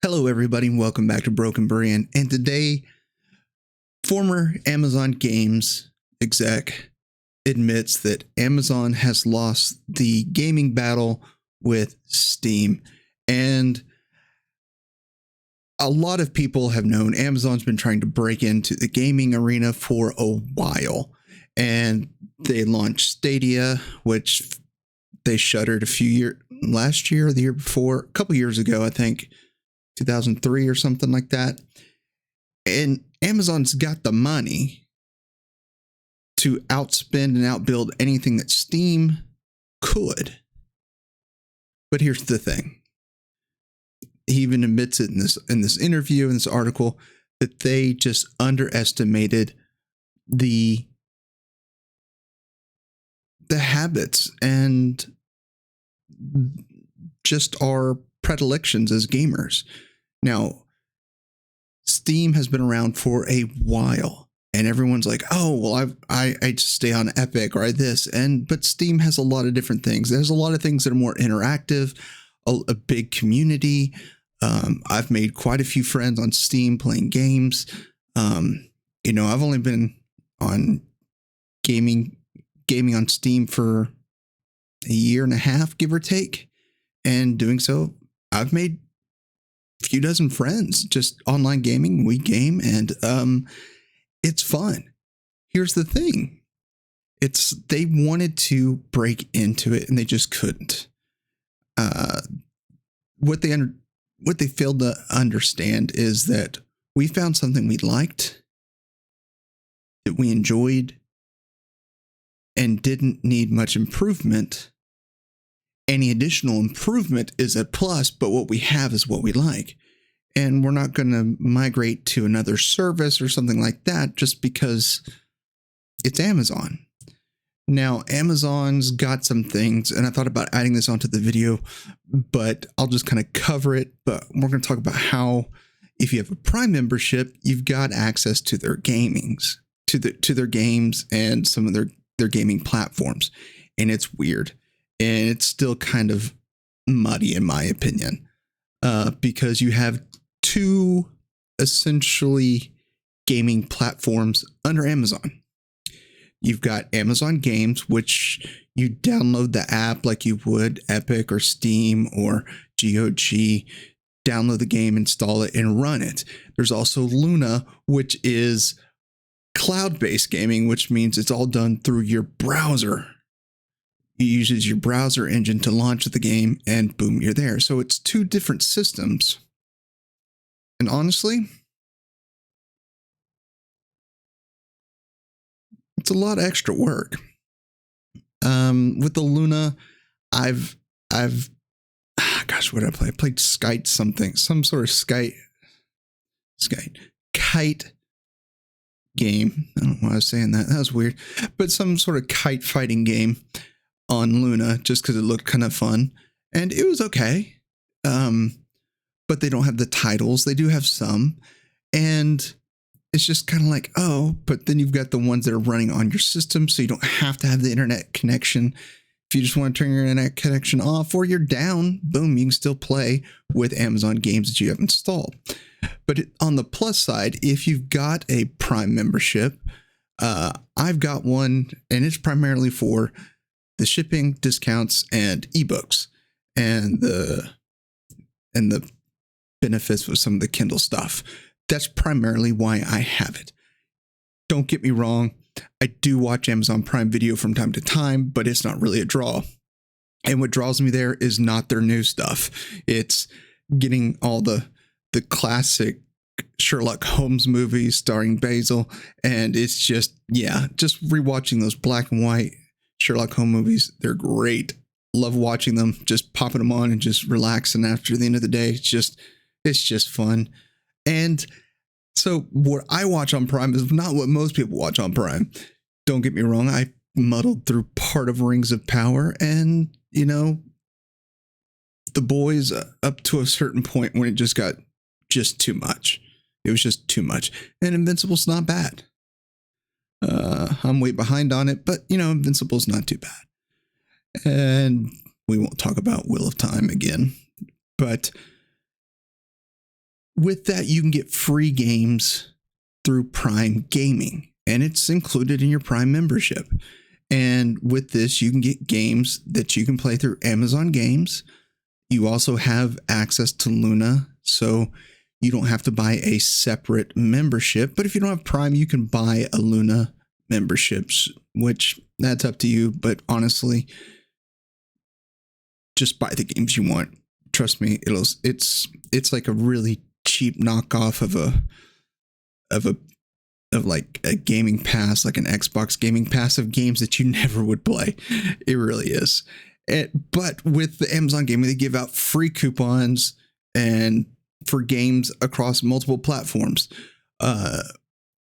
Hello, everybody, and welcome back to Broken Brian. And today, former Amazon Games exec admits that Amazon has lost the gaming battle with Steam. And a lot of people have known Amazon's been trying to break into the gaming arena for a while. And they launched Stadia, which they shuttered last year or the year before, a couple years ago, I think. 2003 or something like that. And Amazon's got the money to outspend and outbuild anything that Steam could. But here's the thing. He even admits it in this interview, in this article, that they just underestimated the habits and just our predilections as gamers. Now, Steam has been around for a while, and everyone's like, "Oh, well, I just stay on Epic or but Steam has a lot of different things. There's a lot of things that are more interactive, a big community. I've made quite a few friends on Steam playing games. I've only been on gaming on Steam for a year and a half, give or take, and doing so, I've made a few dozen friends, just online gaming. We game, and it's fun. Here's the thing. They wanted to break into it, and they just couldn't. What they failed to understand is that we found something we liked, that we enjoyed, and didn't need much improvement. Any additional improvement is a plus, but what we have is what we like. And we're not going to migrate to another service or something like that just because it's Amazon. Now, Amazon's got some things, and I thought about adding this onto the video, but I'll just kind of cover it. But we're going to talk about how, if you have a Prime membership, you've got access to their to their games and some of their gaming platforms. And it's weird. And it's still kind of muddy, in my opinion, because you have two essentially gaming platforms under Amazon. You've got Amazon Games, which you download the app like you would Epic or Steam or GOG, download the game, install it, and run it. There's also Luna, which is cloud-based gaming, which means it's all done through your browser. You use your browser engine to launch the game, and boom, you're there. So it's two different systems. And honestly, it's a lot of extra work. With the Luna, I've what did I play? I played Skite something, some sort of kite game. I don't know why I was saying that. That was weird. But some sort of kite fighting game on Luna, just because it looked kind of fun, and it was okay. But they don't have the titles. They do have some, and it's just kind of like, oh, but then you've got the ones that are running on your system, so you don't have to have the internet connection. If you just want to turn your internet connection off or you're down, boom, you can still play with Amazon games that you have installed. But on the plus side, if you've got a Prime membership, I've got one, and it's primarily for the shipping, discounts, and ebooks, and the benefits with some of the Kindle stuff. That's primarily why I have it. Don't get me wrong, I do watch Amazon Prime Video from time to time, but it's not really a draw. And what draws me there is not their new stuff. It's getting all the classic Sherlock Holmes movies starring Basil, and it's just rewatching those black and white Sherlock Holmes movies. They're great. Love watching them, just popping them on and just relaxing after the end of the day. It's just fun. And so what I watch on Prime is not what most people watch on Prime. Don't get me wrong. I muddled through part of Rings of Power, and, The Boys up to a certain point when it just got too much. It was just too much. And Invincible's not bad. I'm way behind on it, but, Invincible's not too bad. And we won't talk about Wheel of Time again. But with that, you can get free games through Prime Gaming, and it's included in your Prime membership. And with this, you can get games that you can play through Amazon Games. You also have access to Luna, so you don't have to buy a separate membership. But if you don't have Prime, you can buy a Luna memberships, which that's up to you. But honestly, just buy the games you want. Trust me, it's like a really cheap knockoff of like a gaming pass, like an Xbox gaming pass of games that you never would play. It really is. But with the Amazon Gaming, they give out free coupons and for games across multiple platforms.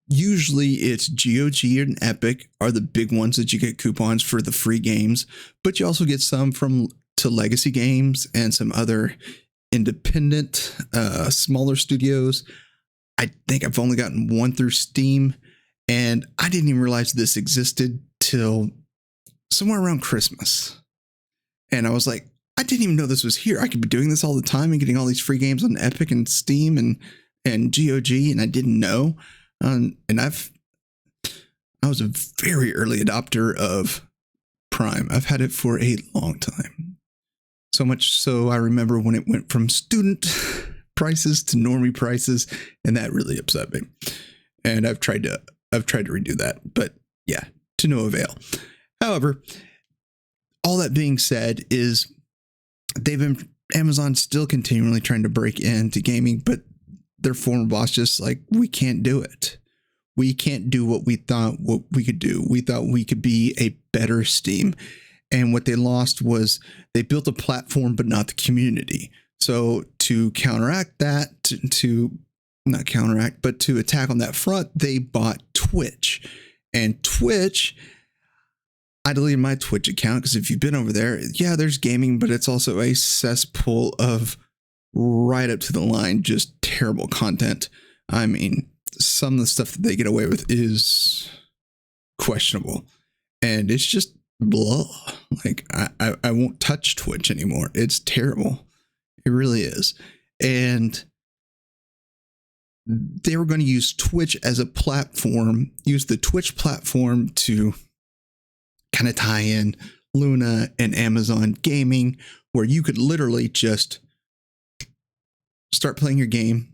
Usually it's GOG and Epic are the big ones that you get coupons for the free games, but you also get some to Legacy Games and some other independent, smaller studios. I think I've only gotten one through Steam, and I didn't even realize this existed till somewhere around Christmas. And I was like, I didn't even know this was here. I could be doing this all the time and getting all these free games on Epic and Steam and GOG, and I didn't know. And I was a very early adopter of Prime. I've had it for a long time. So much so I remember when it went from student prices to normie prices, and that really upset me. And I've tried to redo that, but yeah, to no avail. However, all that being said is Amazon still continually trying to break into gaming, but their former boss just like, we can't do it. We can't do what we thought we could do. We thought we could be a better Steam. And what they lost was they built a platform, but not the community. So to counteract that, to not counteract, but to attack on that front, they bought Twitch. And Twitch, I deleted my Twitch account because if you've been over there, yeah, there's gaming, but it's also a cesspool of right up to the line, just terrible content. I mean, some of the stuff that they get away with is questionable, and it's just blah. Like I won't touch Twitch anymore. It's terrible. It really is. And they were going to use Twitch as a platform, use the Twitch platform to kind of tie in Luna and Amazon Gaming, where you could literally just start playing your game,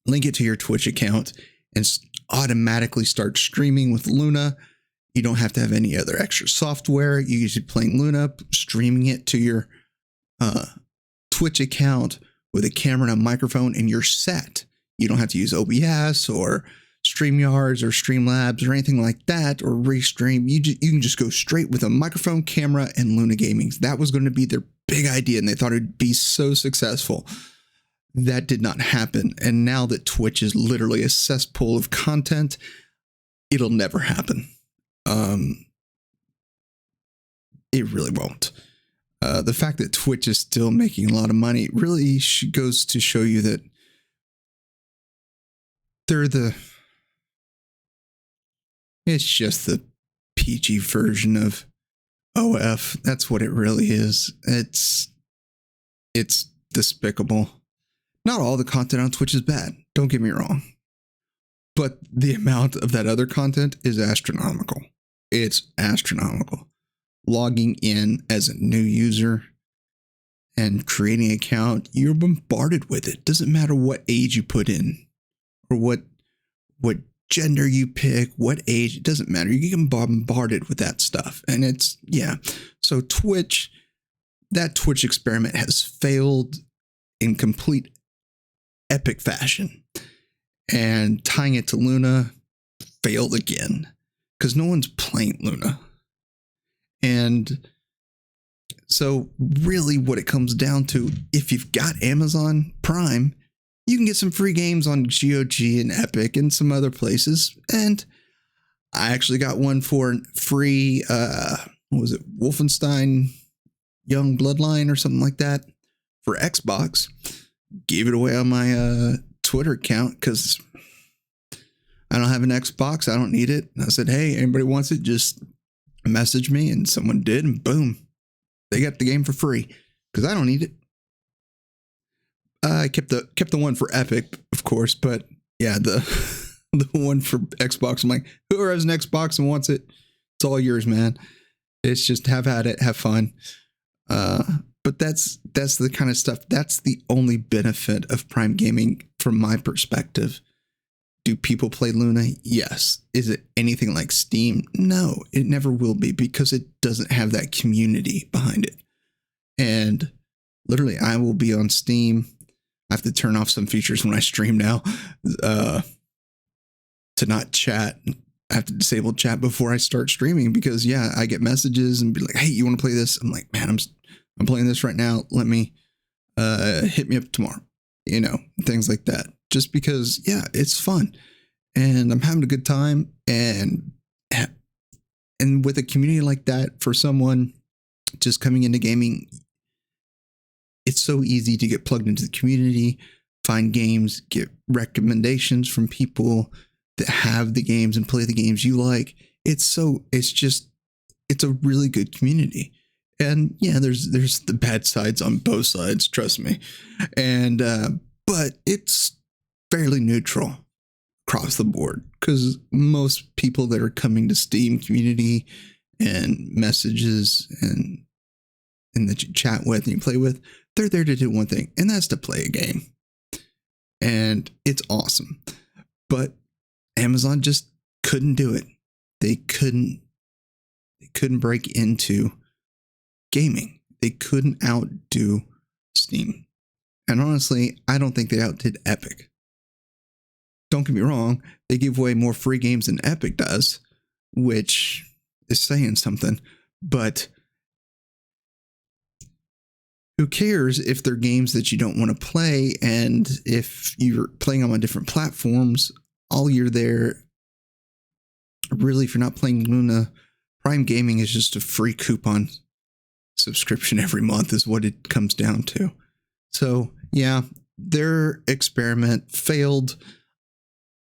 link it to your Twitch account, and automatically start streaming with Luna. You don't have to have any other extra software. You usually playing Luna, streaming it to your Twitch account with a camera and a microphone, and you're set. You don't have to use OBS or StreamYards or Streamlabs or anything like that, or Restream. You can just go straight with a microphone, camera, and Luna Gaming. That was going to be their big idea, and they thought it'd be so successful. That did not happen. And now that Twitch is literally a cesspool of content, it'll never happen. It really won't. The fact that Twitch is still making a lot of money really goes to show you that it's just the PG version of OF. That's what it really is. It's despicable. Not all the content on Twitch is bad. Don't get me wrong. But the amount of that other content is astronomical. It's astronomical. Logging in as a new user and creating an account, you're bombarded with it. Doesn't matter what age you put in or what gender you pick, what age, it doesn't matter. You get bombarded with that stuff. And it's, yeah. So that Twitch experiment has failed in complete epic fashion. And tying it to Luna failed again because no one's playing Luna. And so really what it comes down to, if you've got Amazon Prime, you can get some free games on GOG and Epic and some other places. And I actually got one for free, what was it? Wolfenstein Young Bloodline or something like that for Xbox. Gave it away on my Twitter account because I don't have an Xbox. I don't need it. And I said, hey, anybody wants it, just message me. And someone did, and boom, they got the game for free because I don't need it. I kept the one for Epic, of course, but yeah, the the one for Xbox. I'm like, whoever has an Xbox and wants it, it's all yours, man. It's just have at it, have fun. Uh, but that's the kind of stuff. That's the only benefit of Prime Gaming from my perspective. Do people play Luna? Yes. Is it anything like Steam? No, it never will be because it doesn't have that community behind it. And literally, I will be on Steam. I have to turn off some features when I stream now to not chat. I have to disable chat before I start streaming because, yeah, I get messages and be like, hey, you want to play this? I'm like, man, I'm playing this right now. Let me hit me up tomorrow, things like that. Just because, yeah, it's fun and I'm having a good time. And with a community like that, for someone just coming into gaming, it's so easy to get plugged into the community, find games, get recommendations from people that have the games and play the games you like. It's a really good community. And yeah, there's the bad sides on both sides, trust me. And but it's fairly neutral across the board because most people that are coming to Steam community and messages and that you chat with and you play with, they're there to do one thing, and that's to play a game. And it's awesome. But Amazon just couldn't do it. They couldn't break into gaming. They couldn't outdo Steam. And honestly, I don't think they outdid Epic. Don't get me wrong, they give away more free games than Epic does, which is saying something. But who cares if they're games that you don't want to play? And if you're playing them on different platforms, all you're there, really, if you're not playing Luna, Prime Gaming is just a free coupon subscription every month is what it comes down to. So yeah, their experiment failed.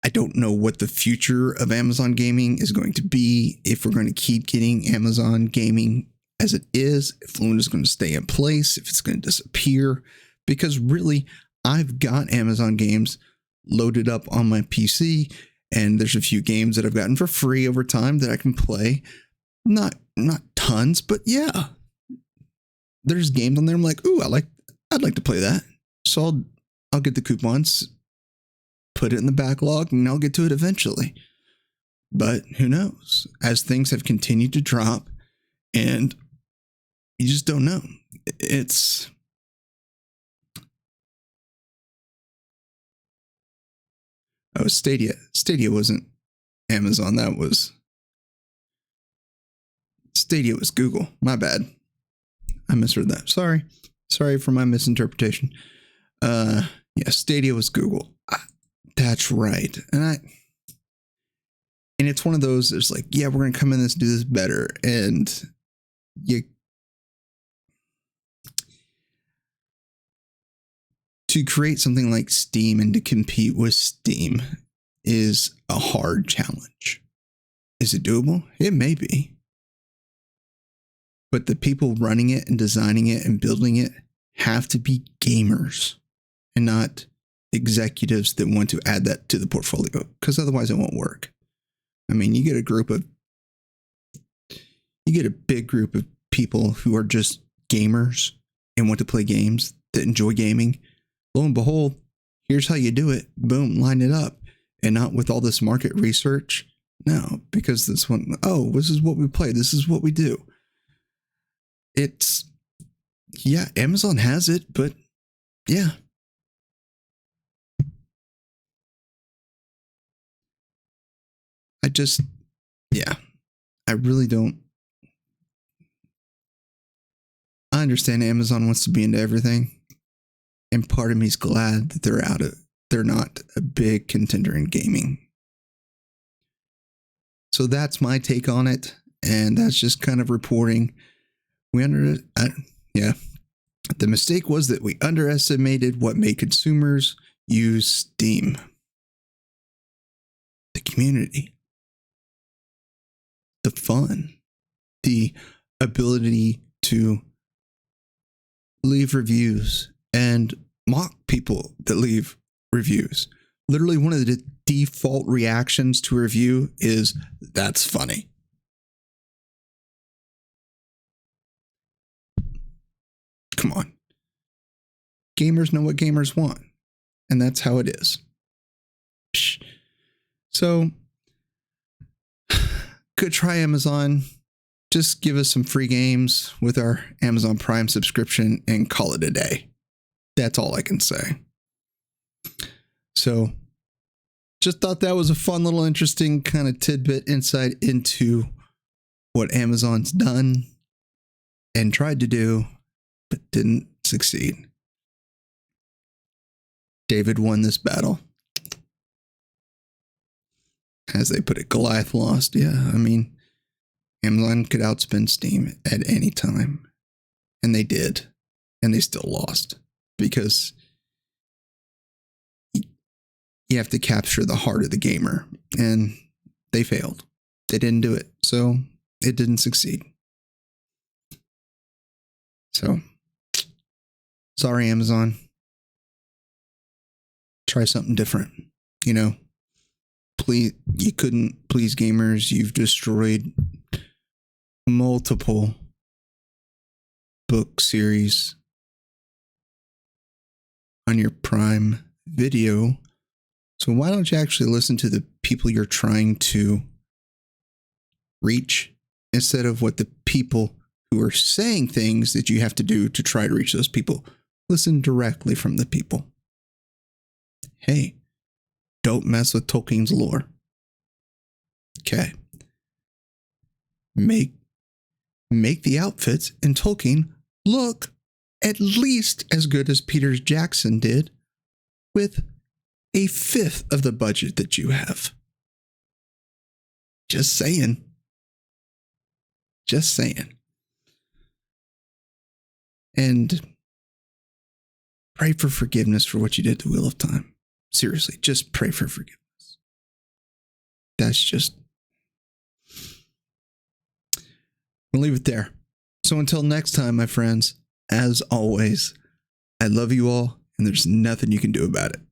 I don't know what the future of Amazon Gaming is going to be, if we're going to keep getting Amazon Gaming as it is, if Luna is going to stay in place, if it's going to disappear, because really, I've got Amazon games loaded up on my PC, and there's a few games that I've gotten for free over time that I can play. Not tons, but yeah, there's games on there I'm like, ooh, I'd like to play that. So I'll get the coupons, put it in the backlog, and I'll get to it eventually. But who knows? As things have continued to drop, and you just don't know. It's Stadia. Stadia wasn't Amazon. Stadia was Google. My bad. I misread that. Sorry for my misinterpretation. Yeah, Stadia was Google. That's right. And it's one of those, it's like, yeah, we're going to come in and do this better. And to create something like Steam and to compete with Steam is a hard challenge. Is it doable? It may be. But the people running it and designing it and building it have to be gamers and not executives that want to add that to the portfolio, because otherwise it won't work. I mean, you get a big group of people who are just gamers and want to play games, that enjoy gaming. Lo and behold, here's how you do it. Boom, line it up. And not with all this market research. No, because this one, this is what we play. This is what we do. Yeah, Amazon has it, but yeah. I really don't. I understand Amazon wants to be into everything. And part of me is glad that they're not a big contender in gaming. So that's my take on it. And that's just kind of reporting. The mistake was that we underestimated what made consumers use Steam. The community. The fun. The ability to leave reviews and mock people that leave reviews. Literally, one of the default reactions to a review is, "That's funny." Come on. Gamers know what gamers want, and that's how it is. So, good try, Amazon. Just give us some free games with our Amazon Prime subscription and call it a day. That's all I can say. So, just thought that was a fun little interesting kind of tidbit insight into what Amazon's done and tried to do, but didn't succeed. David won this battle. As they put it, Goliath lost. Yeah, I mean, Amazon could outspend Steam at any time. And they did. And they still lost. Because you have to capture the heart of the gamer. And they failed. They didn't do it. So it didn't succeed. So, sorry, Amazon. Try something different. You know, please, you couldn't please gamers. You've destroyed multiple book series on your Prime Video. So why don't you actually listen to the people you're trying to reach instead of what the people who are saying things that you have to do to try to reach those people? Listen directly from the people. Hey, don't mess with Tolkien's lore. Okay. Make the outfits in Tolkien look at least as good as Peter Jackson did with a fifth of the budget that you have. Just saying. Just saying. And pray for forgiveness for what you did to Wheel of Time. Seriously, just pray for forgiveness. That's just... We'll leave it there. So until next time, my friends, as always, I love you all, and there's nothing you can do about it.